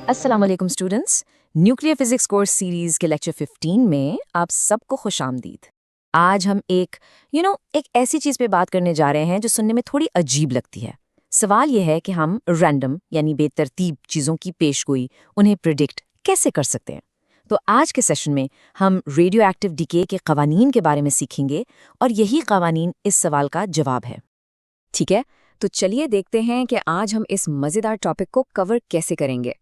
अस्सलाम वालेकुम students. Nuclear physics course series के लेक्चर 15 में आप सबको खुशामदीद। आज हम एक ऐसी चीज़ पे बात करने जा रहे हैं जो सुनने में थोड़ी अजीब लगती है। सवाल यह है कि हम रैंडम यानी बेतरतीब चीज़ों की पेशगोई, उन्हें प्रिडिक्ट कैसे कर सकते हैं। तो आज के सेशन में हम रेडियो एक्टिव डिके के कवानीन के बारे में सीखेंगे और यही कवानीन इस सवाल का जवाब है। ठीक है, तो चलिए देखते हैं कि आज हम इस मज़ेदार टॉपिक को कवर कैसे करेंगे।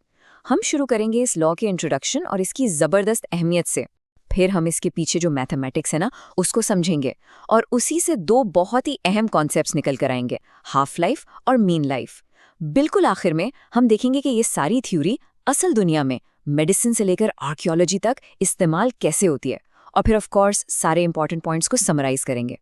हम शुरू करेंगे इस लॉ के इंट्रोडक्शन और इसकी ज़बरदस्त अहमियत से। फिर हम इसके पीछे जो मैथमेटिक्स है ना, उसको समझेंगे और उसी से दो बहुत ही अहम कॉन्सेप्ट्स निकल कर आएंगे, हाफ लाइफ और मीन लाइफ। बिल्कुल आखिर में हम देखेंगे कि ये सारी थ्योरी असल दुनिया में मेडिसिन से लेकर आर्कियोलॉजी तक इस्तेमाल कैसे होती है, और फिर ऑफ कोर्स सारे इंपॉर्टेंट पॉइंट्स को समराइज करेंगे।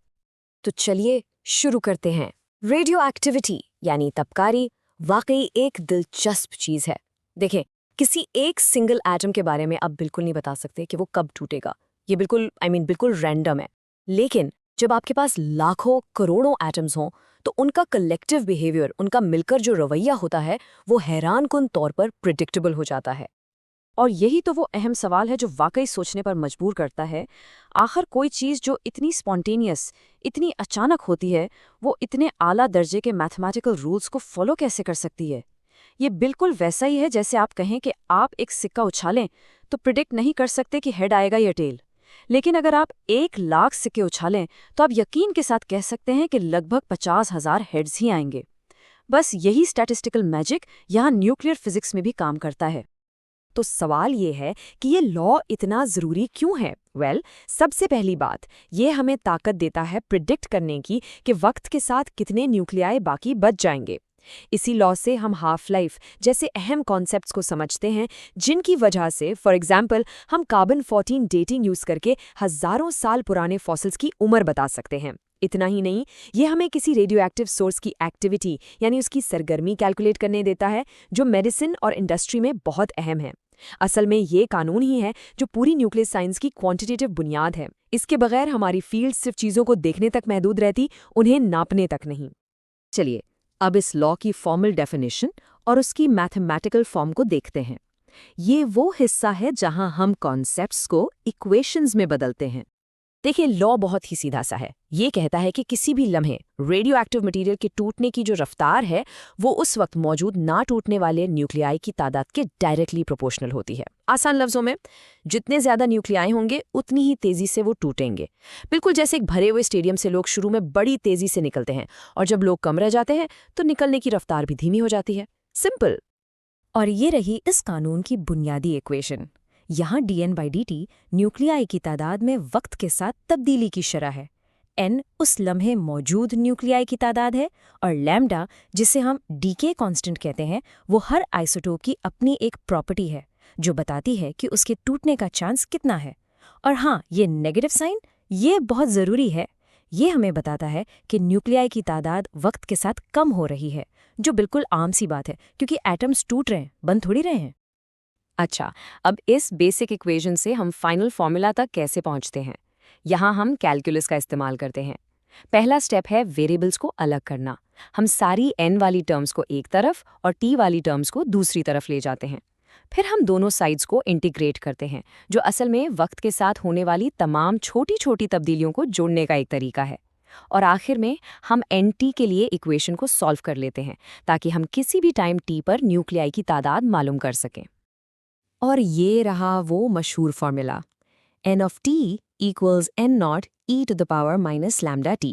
तो चलिए शुरू करते हैं। रेडियो एक्टिविटी यानी तबकारी वाकई एक दिलचस्प चीज़ है। देखें, किसी एक सिंगल एटम के बारे में आप बिल्कुल नहीं बता सकते कि वो कब टूटेगा। ये बिल्कुल रैंडम है। लेकिन जब आपके पास लाखों करोड़ों एटम्स हों तो उनका कलेक्टिव बिहेवियर, उनका मिलकर जो रवैया होता है, वो हैरानकुन तौर पर प्रिडिक्टेबल हो जाता है। और यही तो वो अहम सवाल है जो वाकई सोचने पर मजबूर करता है। आखिर कोई चीज़ जो इतनी स्पॉन्टेनियस, इतनी अचानक होती है, वो इतने आला दर्जे के मैथमेटिकल रूल्स को फॉलो कैसे कर सकती है। ये बिल्कुल वैसा ही है जैसे आप कहें कि आप एक सिक्का उछालें तो प्रिडिक्ट नहीं कर सकते कि हेड आएगा या टेल। लेकिन अगर आप 1,00,000 सिक्के उछालें तो आप यकीन के साथ कह सकते हैं कि लगभग 50,000 हेड्स ही आएंगे। बस यही स्टैटिस्टिकल मैजिक यहाँ न्यूक्लियर फिजिक्स में भी काम करता है। तो सवाल ये है कि ये लॉ इतना ज़रूरी क्यों है? सबसे पहली बात, ये हमें ताकत देता है प्रिडिक्ट करने की कि वक्त के साथ कितने न्यूक्लियाई बाकी बच जाएंगे। इसी लॉ से हम हाफ लाइफ जैसे अहम कॉन्सेप्ट्स को समझते हैं, जिनकी वजह से फॉर एग्जाम्पल हम कार्बन 14 डेटिंग यूज़ करके हज़ारों साल पुराने फॉसिल्स की उम्र बता सकते हैं। इतना ही नहीं, ये हमें किसी रेडियो एक्टिव सोर्स की एक्टिविटी यानी उसकी सरगर्मी कैलकुलेट करने देता है, जो मेडिसिन और इंडस्ट्री में बहुत अहम है। असल में ये कानून ही है जो पूरी न्यूक्लियर साइंस की क्वांटिटेटिव बुनियाद है। इसके बगैर हमारी फील्ड सिर्फ चीज़ों को देखने तक महदूद रहती, उन्हें नापने तक नहीं। चलिए अब इस लॉ की फॉर्मल डेफिनेशन और उसकी मैथमेटिकल फॉर्म को देखते हैं। ये वो हिस्सा है जहां हम कॉन्सेप्ट्स को इक्वेशंस में बदलते हैं। देखिए, लॉ बहुत ही सीधा सा है। ये कहता है कि किसी भी लम्हे रेडियो एक्टिव मटीरियल के टूटने की जो रफ्तार है, वो उस वक्त मौजूद ना टूटने वाले न्यूक्लियाई की तादाद के डायरेक्टली प्रोपोर्शनल होती है। आसान लफ्जों में, जितने ज्यादा न्यूक्लियाई होंगे उतनी ही तेजी से वो टूटेंगे। बिल्कुल जैसे एक भरे हुए स्टेडियम से लोग शुरू में बड़ी तेजी से निकलते हैं और जब लोग कम रह जाते हैं तो निकलने की रफ्तार भी धीमी हो जाती है। सिंपल। और ये रही इस कानून की बुनियादी इक्वेशन। यहाँ dN/dt न्यूक्लियाई की तादाद में वक्त के साथ तब्दीली की शरह है। n उस लम्हे मौजूद न्यूक्लियाई की तादाद है और लैम्डा, जिसे हम डीके कांस्टेंट कहते हैं, वो हर आइसोटोप की अपनी एक प्रॉपर्टी है जो बताती है कि उसके टूटने का चांस कितना है। और हाँ, ये नेगेटिव साइन, ये बहुत ज़रूरी है। ये हमें बताता है कि न्यूक्लियाई की तादाद वक्त के साथ कम हो रही है, जो बिल्कुल आम सी बात है क्योंकि एटम्स टूट रहे हैं, बंद थोड़ी रहे हैं। अच्छा, अब इस बेसिक इक्वेशन से हम फाइनल फॉर्मूला तक कैसे पहुंचते हैं? यहाँ हम कैलकुलस का इस्तेमाल करते हैं। पहला स्टेप है वेरिएबल्स को अलग करना। हम सारी n वाली टर्म्स को एक तरफ और t वाली टर्म्स को दूसरी तरफ ले जाते हैं। फिर हम दोनों साइड्स को इंटीग्रेट करते हैं, जो असल में वक्त के साथ होने वाली तमाम छोटी छोटी तब्दीलियों को जोड़ने का एक तरीका है। और आखिर में हम nt के लिए इक्वेशन को सॉल्व कर लेते हैं ताकि हम किसी भी टाइम t पर न्यूक्लियाई की तादाद मालूम कर सकें। और ये रहा वो मशहूर formula, n of t equals n0 e to the power minus lambda t।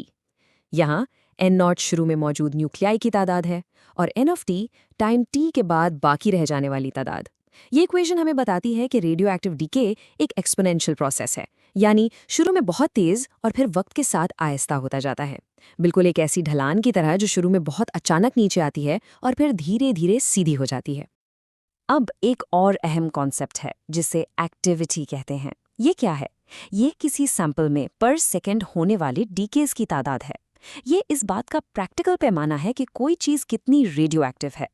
यहाँ n0 शुरू में मौजूद न्यूक्लियाई की तादाद है और n of t time t के बाद बाकी रह जाने वाली तादाद। ये इक्वेशन हमें बताती है कि रेडियो एक्टिव डीके एक एक्सपोनेंशियल प्रोसेस है, यानी शुरू में बहुत तेज़ और फिर वक्त के साथ आहिस्ता होता जाता है। बिल्कुल एक ऐसी ढलान की तरह जो शुरू में बहुत अचानक नीचे आती है और फिर धीरे धीरे सीधी हो जाती है। अब एक और अहम कॉन्सेप्ट है जिसे एक्टिविटी कहते हैं। ये क्या है? ये किसी सैंपल में पर सेकंड होने वाले डीकेज की तादाद है। ये इस बात का प्रैक्टिकल पैमाना है कि कोई चीज़ कितनी रेडियो एक्टिव है।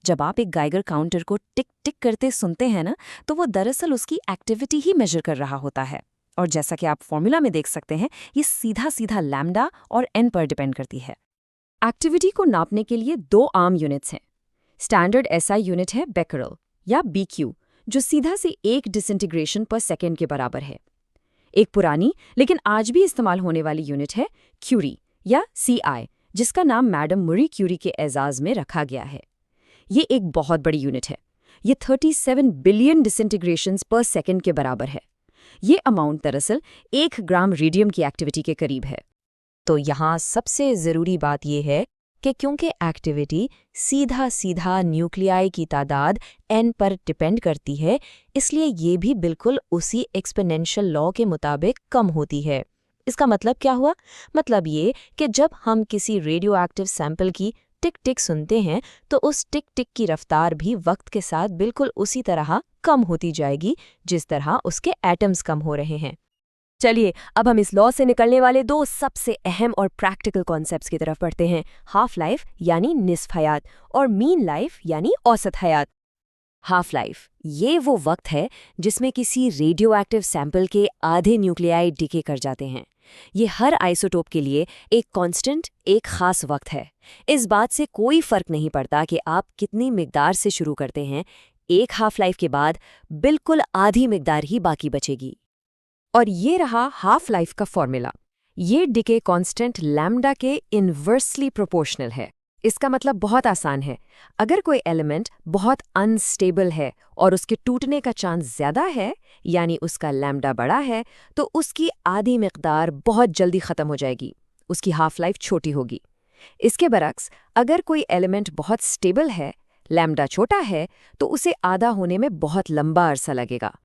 जब आप एक गाइगर काउंटर को टिक टिक करते सुनते हैं ना, तो वो दरअसल उसकी एक्टिविटी ही मेजर कर रहा होता है। और जैसा कि आप फॉर्मूला में देख सकते हैं, ये सीधा सीधा लैम्डा और n पर डिपेंड करती है। एक्टिविटी को नापने के लिए दो आम यूनिट्स हैं। स्टैंडर्ड SI यूनिट है बेकरल या BQ, जो सीधा से 1 डिसइंटीग्रेशन पर सेकेंड के बराबर है। एक पुरानी लेकिन आज भी इस्तेमाल होने वाली यूनिट है क्यूरी या CI, जिसका नाम मैडम मरी क्यूरी के एजाज में रखा गया है। ये एक बहुत बड़ी यूनिट है। ये 37 बिलियन डिसइंटीग्रेशंस पर सेकेंड के बराबर है। ये अमाउंट दरअसल 1 ग्राम रेडियम की एक्टिविटी के करीब है। तो यहाँ सबसे ज़रूरी बात यह है कि क्योंकि एक्टिविटी सीधा न्यूक्लियाई की तादाद n पर डिपेंड करती है, इसलिए ये भी बिल्कुल उसी एक्सपोनेंशियल लॉ के मुताबिक कम होती है। इसका मतलब क्या हुआ? मतलब ये कि जब हम किसी रेडियो एक्टिव सैंपल की टिक टिक सुनते हैं तो उस टिक टिक की रफ्तार भी वक्त के साथ बिल्कुल उसी तरह कम होती जाएगी जिस तरह उसके एटम्स कम हो रहे हैं। चलिए अब हम इस लॉ से निकलने वाले 2 सबसे अहम और प्रैक्टिकल कॉन्सेप्ट्स की तरफ बढ़ते हैं, हाफ लाइफ यानी निस्फ हयात और मीन लाइफ यानी औसत हयात। हाफ लाइफ ये वो वक्त है जिसमें किसी रेडियो एक्टिव सैंपल के आधे न्यूक्लियाई डिके कर जाते हैं। ये हर आइसोटोप के लिए एक कांस्टेंट, एक खास वक्त है। इस बात से कोई फर्क नहीं पड़ता कि आप कितनी मिकदार से शुरू करते हैं, एक हाफ लाइफ के बाद बिल्कुल आधी मिकदार ही बाकी बचेगी। और ये रहा हाफ लाइफ का फॉर्मूला। ये डिके कांस्टेंट लैम्डा के इन्वर्सली प्रोपोर्शनल है। इसका मतलब बहुत आसान है। अगर कोई एलिमेंट बहुत अनस्टेबल है और उसके टूटने का चांस ज्यादा है, यानी उसका लैम्डा बड़ा है, तो उसकी आधी मिकदार बहुत जल्दी खत्म हो जाएगी, उसकी हाफ लाइफ छोटी होगी। इसके बरक्स अगर कोई एलिमेंट बहुत स्टेबल है, लैम्डा छोटा है, तो उसे आधा होने में बहुत लंबा अरसा लगेगा।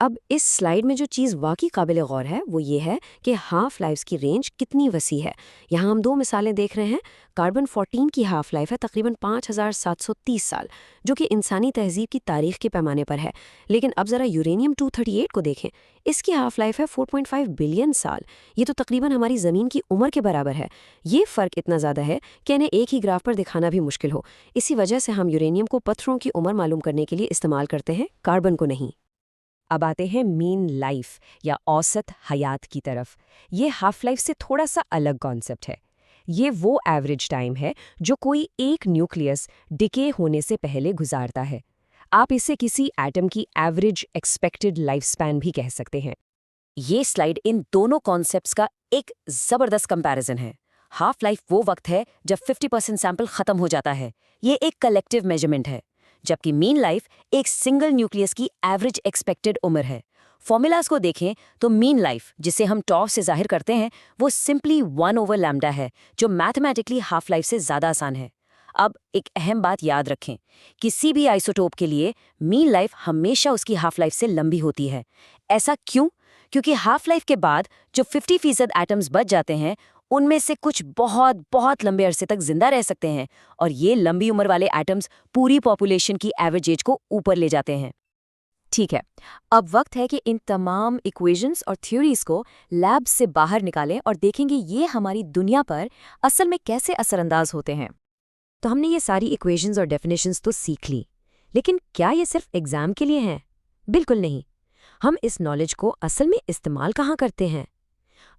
अब इस स्लाइड में जो चीज़ वाकई काबिल गौर है वो ये है कि हाफ लाइफ्स की रेंज कितनी वसी है। यहाँ हम 2 मिसालें देख रहे हैं। कार्बन 14 की हाफ लाइफ है तकरीबन 5730 साल, जो कि इंसानी तहजीब की तारीख के पैमाने पर है। लेकिन अब ज़रा यूरेनियम 238 को देखें, इसकी हाफ लाइफ है 4.5 बिलियन साल। ये तो तकरीबन हमारी ज़मीन की उम्र के बराबर है। ये फ़र्क इतना ज़्यादा है कि इन्हें एक ही ग्राफ पर दिखाना भी मुश्किल हो। इसी वजह से हम यूरेनियम को पत्थरों की उम्र मालूम करने के लिए इस्तेमाल करते हैं, कार्बन को नहीं। अब आते हैं मीन लाइफ या औसत हयात की तरफ। ये हाफ लाइफ से थोड़ा सा अलग कॉन्सेप्ट है। ये वो एवरेज टाइम है जो कोई एक न्यूक्लियस डिके होने से पहले गुजारता है। आप इसे किसी एटम की एवरेज एक्सपेक्टेड लाइफ स्पैन भी कह सकते हैं। ये स्लाइड इन दोनों कॉन्सेप्ट्स का एक ज़बरदस्त कंपैरिजन है। हाफ लाइफ वो वक्त है जब 50% सैंपल खत्म हो जाता है। ये एक कलेक्टिव मेजरमेंट है, जबकि मीन लाइफ एक सिंगल न्यूक्लियस की एवरेज एक्सपेक्टेड उम्र है। फॉर्मूलाज को देखें तो मीन लाइफ, जिसे हम टॉ से जाहिर करते हैं, वो सिंपली 1/λ है, जो मैथमेटिकली हाफ लाइफ से ज़्यादा आसान है। अब एक अहम बात याद रखें, किसी भी आइसोटोप के लिए मीन लाइफ हमेशा उसकी हाफ लाइफ से लंबी होती है। ऐसा क्यों? क्योंकि हाफ लाइफ के बाद जो 50% एटम्स बच जाते हैं, उनमें से कुछ बहुत बहुत लंबे अरसे तक जिंदा रह सकते हैं, और ये लंबी उम्र वाले एटम्स पूरी पॉपुलेशन की एवरेज एज को ऊपर ले जाते हैं। ठीक है, अब वक्त है कि इन तमाम इक्वेशंस और थ्योरीज को लैब से बाहर निकालें और देखेंगे ये हमारी दुनिया पर असल में कैसे असरअंदाज होते हैं। तो हमने ये सारी इक्वेशंस और डेफिनेशंस तो सीख ली, लेकिन क्या ये सिर्फ एग्जाम के लिए हैं? बिल्कुल नहीं। हम इस नॉलेज को असल में इस्तेमाल कहाँ करते हैं?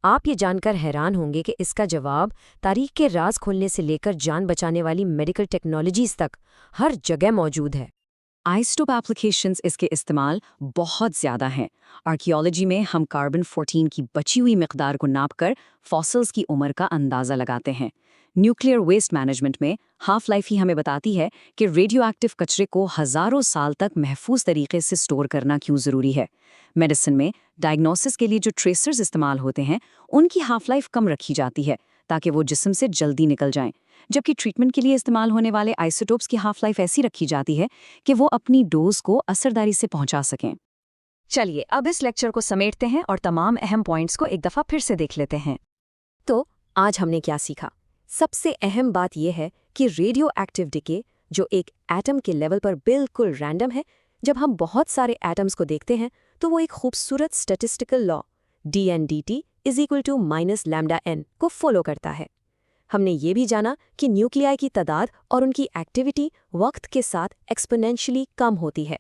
आप ये जानकर हैरान होंगे कि इसका जवाब तारीख के राज खोलने से लेकर जान बचाने वाली मेडिकल टेक्नोलॉजीज तक हर जगह मौजूद है। आइसोटोप एप्लीकेशंस इसके इस्तेमाल बहुत ज़्यादा हैं। आर्कियोलॉजी में हम कार्बन 14 की बची हुई मिकदार को नापकर फॉसिल्स की उम्र का अंदाज़ा लगाते हैं। न्यूक्लियर वेस्ट मैनेजमेंट में हाफ लाइफ ही हमें बताती है कि रेडियो एक्टिव कचरे को हज़ारों साल तक महफूज तरीके से स्टोर करना क्यों ज़रूरी है। मेडिसिन में डायग्नोसिस के लिए जो ट्रेसर्स इस्तेमाल होते हैं, उनकी हाफ लाइफ कम रखी जाती है ताकि वो जिस्म से जल्दी निकल जाएं, जबकि ट्रीटमेंट के लिए इस्तेमाल होने वाले आइसोटोप्स की हाफ लाइफ ऐसी रखी जाती है कि वो अपनी डोज को असरदारी से पहुंचा सकें। चलिए अब इस लेक्चर को समेटते हैं और तमाम अहम पॉइंट्स को एक दफ़ा फिर से देख लेते हैं। तो आज हमने क्या सीखा? सबसे अहम बात यह है कि रेडियो एक्टिव डिके, जो एक एटम के लेवल पर बिल्कुल रैंडम है, जब हम बहुत सारे एटम्स को देखते हैं तो वो एक खूबसूरत स्टैटिस्टिकल लॉ dN/dt = -λN को फॉलो करता है। हमने ये भी जाना कि न्यूक्लियाई की तादाद और उनकी एक्टिविटी वक्त के साथ एक्सपोनेंशियली कम होती है।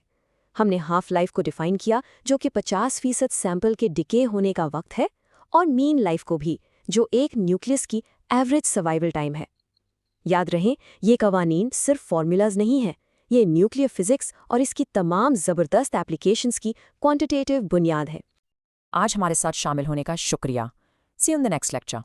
हमने हाफ लाइफ को डिफाइन किया, जो कि 50% सैंपल के डिके होने का वक्त है, और मीन लाइफ को भी, जो एक न्यूक्लियस की एवरेज सर्वाइवल टाइम है। याद रहे, ये कवानीन सिर्फ फॉर्मूलाज नहीं हैं, ये न्यूक्लियर फिजिक्स और इसकी तमाम ज़बरदस्त एप्लीकेशंस की क्वांटिटेटिव बुनियाद है। आज हमारे साथ शामिल होने का शुक्रिया। See you in the next lecture.